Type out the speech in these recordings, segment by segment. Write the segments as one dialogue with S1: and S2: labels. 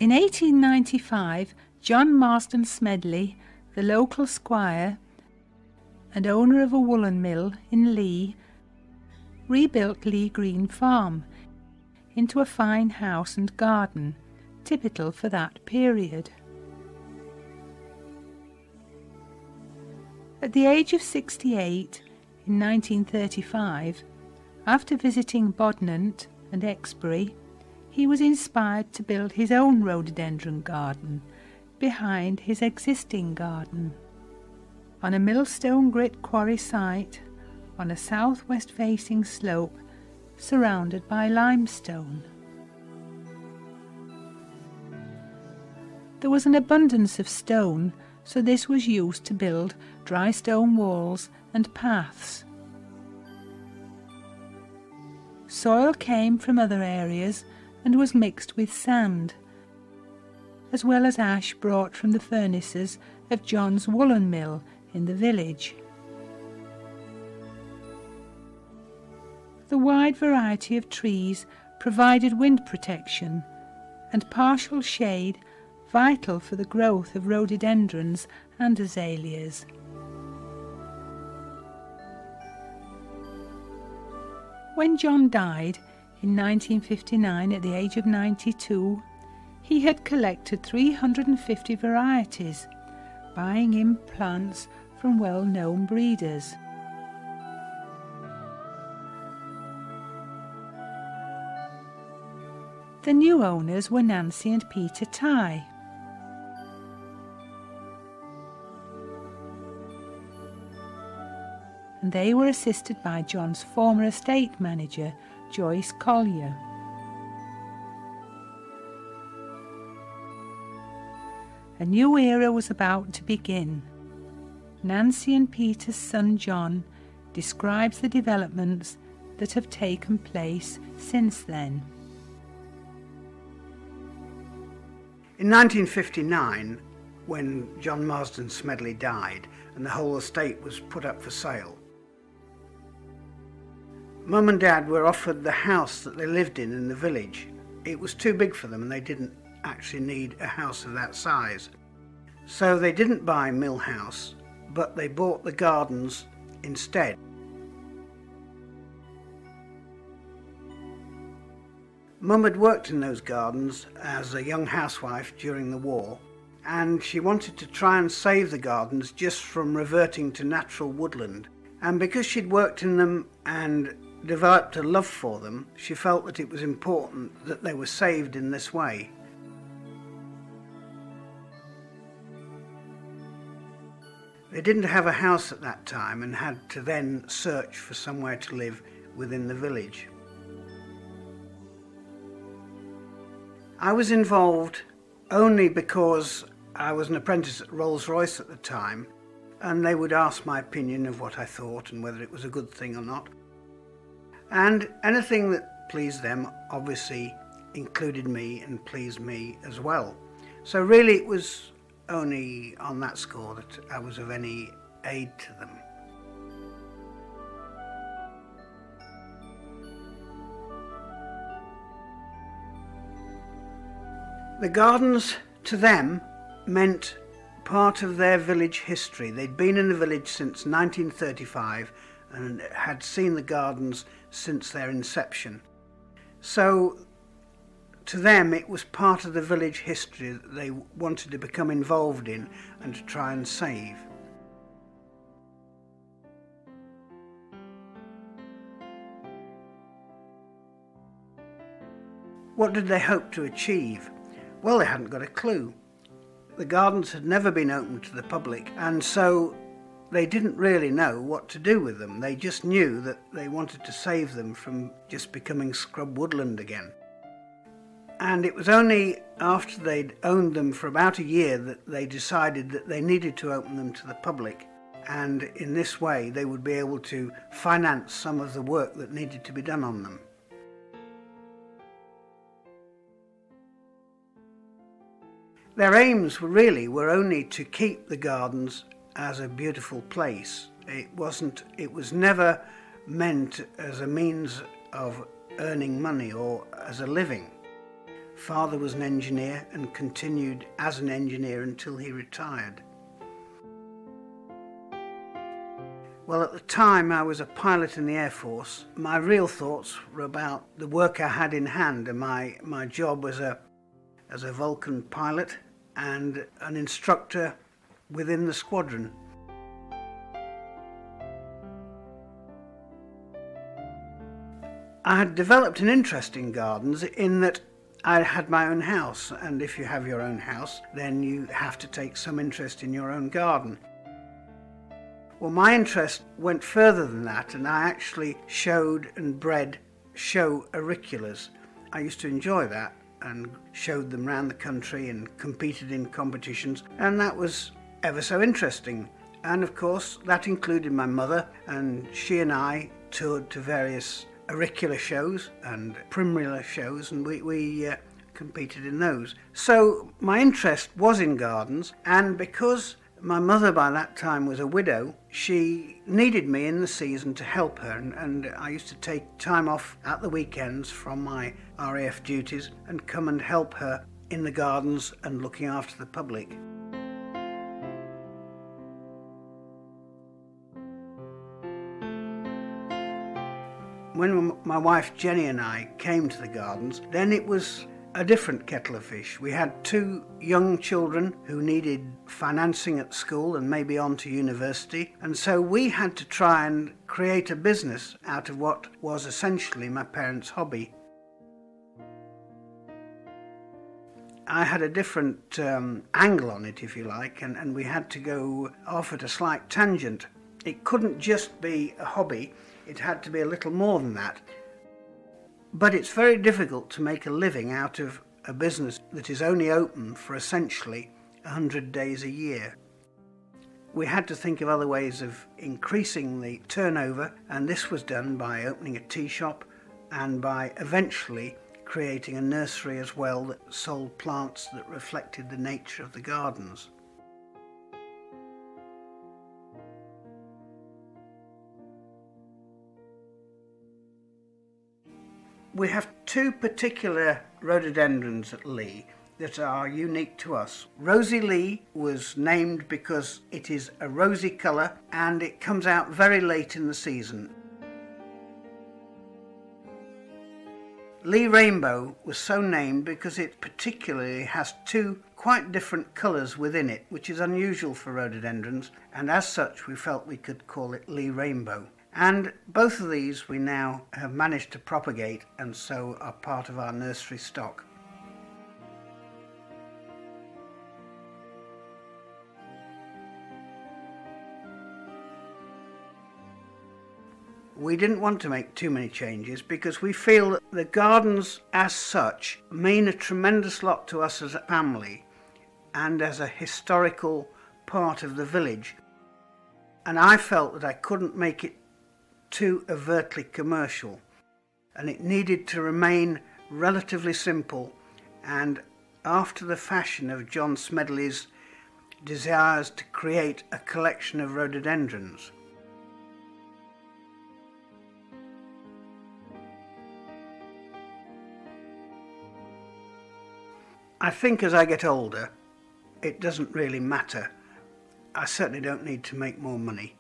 S1: In 1895, John Marsden Smedley, the local squire and owner of a woolen mill in Lea, rebuilt Lea Green Farm into a fine house and garden, typical for that period. At the age of 68, in 1935, after visiting Bodnant and Exbury, he was inspired to build his own rhododendron garden behind his existing garden. On a millstone grit quarry site, on a southwest-facing slope surrounded by limestone. There was an abundance of stone, so this was used to build dry stone walls and paths. Soil came from other areas and was mixed with sand, as well as ash brought from the furnaces of John's woolen mill in the village. The wide variety of trees provided wind protection and partial shade, vital for the growth of rhododendrons and azaleas. When John died in 1959 at the age of 92, he had collected 350 varieties, buying in plants from well-known breeders. The new owners were Nancy and Peter Tye. And they were assisted by John's former estate manager, Joyce Collier. A new era was about to begin. Nancy and Peter's son John describes the developments that have taken place since then.
S2: In 1959, when John Marsden Smedley died and the whole estate was put up for sale, Mum and Dad were offered the house that they lived in the village. It was too big for them and they didn't actually need a house of that size. So they didn't buy Mill House, but they bought the gardens instead. Mum had worked in those gardens as a young housewife during the war, and she wanted to try and save the gardens just from reverting to natural woodland. And because she'd worked in them and developed a love for them, she felt that it was important that they were saved in this way. They didn't have a house at that time and had to then search for somewhere to live within the village. I was involved only because I was an apprentice at Rolls-Royce at the time, and they would ask my opinion of what I thought and whether it was a good thing or not. And anything that pleased them obviously included me and pleased me as well. So really it was only on that score that I was of any aid to them. The gardens to them meant part of their village history. They'd been in the village since 1935 and had seen the gardens since their inception. So to them it was part of the village history that they wanted to become involved in and to try and save. What did they hope to achieve? Well, they hadn't got a clue. The gardens had never been opened to the public, and so they didn't really know what to do with them. They just knew that they wanted to save them from just becoming scrub woodland again. And it was only after they'd owned them for about a year that they decided that they needed to open them to the public, and in this way they would be able to finance some of the work that needed to be done on them. Their aims were only to keep the gardens as a beautiful place. It was never meant as a means of earning money or as a living. father was an engineer and continued as an engineer until he retired. Well, at the time I was a pilot in the Air Force. My real thoughts were about the work I had in hand, and my job as a Vulcan pilot and an instructor within the squadron. I had developed an interest in gardens in that I had my own house, and if you have your own house, then you have to take some interest in your own garden. Well, my interest went further than that, and I actually showed and bred show auriculas. I used to enjoy that and showed them around the country and competed in competitions, and that was ever so interesting. And of course that included my mother, and she and I toured to various auricular shows and primula shows, and we competed in those. So my interest was in gardens, and because my mother by that time was a widow, she needed me in the season to help her, and I used to take time off at the weekends from my RAF duties and come and help her in the gardens and looking after the public. When my wife Jenny and I came to the gardens, then it was a different kettle of fish. We had 2 young children who needed financing at school and maybe on to university, and so we had to try and create a business out of what was essentially my parents' hobby. I had a different angle on it, if you like, and we had to go off at a slight tangent. It couldn't just be a hobby, it had to be a little more than that. But it's very difficult to make a living out of a business that is only open for essentially 100 days a year. We had to think of other ways of increasing the turnover, and this was done by opening a tea shop and by eventually creating a nursery as well that sold plants that reflected the nature of the gardens. We have 2 particular rhododendrons at Lea that are unique to us. Rosy Lea was named because it is a rosy colour and it comes out very late in the season. Lea Rainbow was so named because it particularly has 2 quite different colours within it, which is unusual for rhododendrons, and as such we felt we could call it Lea Rainbow. And both of these we now have managed to propagate and so are part of our nursery stock. We didn't want to make too many changes because we feel that the gardens as such mean a tremendous lot to us as a family and as a historical part of the village. And I felt that I couldn't make it too overtly commercial, and it needed to remain relatively simple and after the fashion of John Smedley's desires to create a collection of rhododendrons. I think as I get older, it doesn't really matter. I certainly don't need to make more money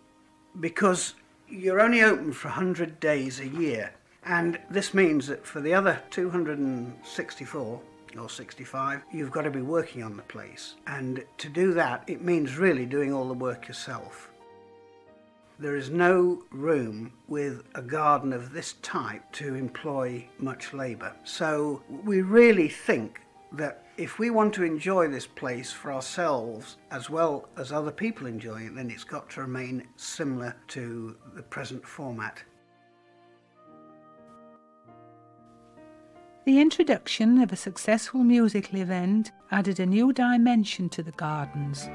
S2: because you're only open for 100 days a year, and this means that for the other 264 or 65 you've got to be working on the place, and to do that it means really doing all the work yourself. There is no room with a garden of this type to employ much labour, so we really think that if we want to enjoy this place for ourselves as well as other people enjoying it, then it's got to remain similar to the present format.
S1: The introduction of a successful musical event added a new dimension to the gardens.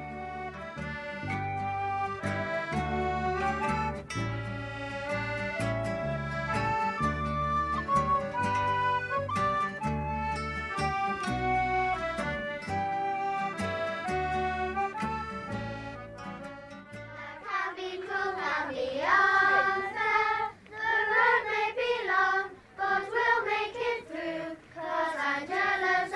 S3: The road may be long, but we'll make it through, 'cause Angela's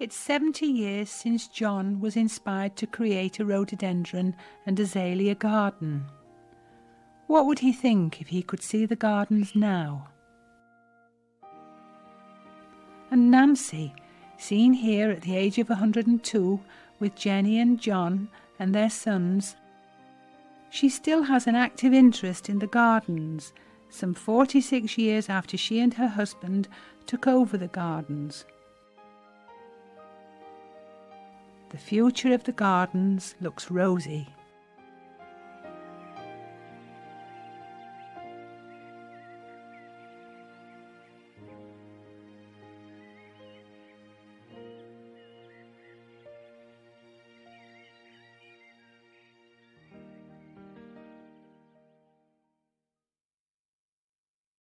S1: It's 70 years since John was inspired to create a rhododendron and azalea garden. What would he think if he could see the gardens now? And Nancy, seen here at the age of 102 with Jenny and John and their sons, she still has an active interest in the gardens, some 46 years after she and her husband took over the gardens. The future of the gardens looks rosy.